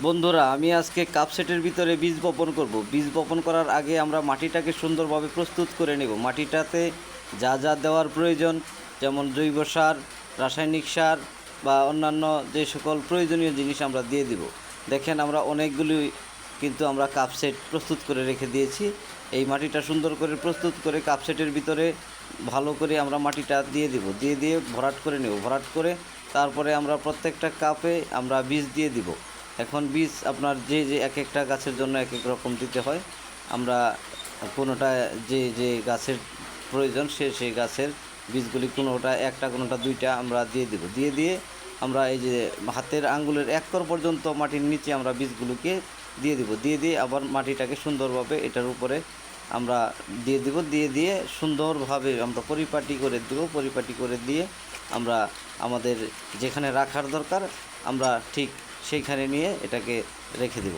বন্ধুরা, আমি আজকে কাপ সেটের ভিতরে বীজ বপন করব। বীজ বপন করার আগে আমরা মাটিটাকে সুন্দরভাবে প্রস্তুত করে নেব। মাটিটাতে যা যা দেওয়ার প্রয়োজন, যেমন জৈব সার, রাসায়নিক সার বা অন্যান্য যে সকল প্রয়োজনীয় জিনিস আমরা দিয়ে দিব। দেখেন, আমরা অনেকগুলি কিন্তু আমরা কাপ সেট প্রস্তুত করে রেখে দিয়েছি। এই মাটিটা সুন্দর করে প্রস্তুত করে কাপ সেটের ভিতরে ভালো করে আমরা মাটিটা দিয়ে দিব, দিয়ে ভরাট করে নেব। ভরাট করে তারপরে আমরা প্রত্যেকটা কাপে আমরা বীজ দিয়ে দিব। এখন বীজ আপনার যে এক একটা গাছের জন্য এক এক রকম দিতে হয়। আমরা কোনোটা যে গাছের প্রয়োজন সেই গাছের বীজগুলি কোনোটা একটা, কোনোটা দুইটা আমরা দিয়ে দিব। দিয়ে আমরা এই যে হাতের আঙ্গুলের এক কর পর্যন্ত মাটির নিচে আমরা বীজগুলোকে দিয়ে দিব। দিয়ে আবার মাটিটাকে সুন্দরভাবে এটার উপরে আমরা দিয়ে দিব। দিয়ে সুন্দরভাবে আমরা পরিপাটি করে দেব। পরিপাটি করে দিয়ে আমরা আমাদের যেখানে রাখার দরকার আমরা ঠিক সেইখানে নিয়ে এটাকে রেখে দেব।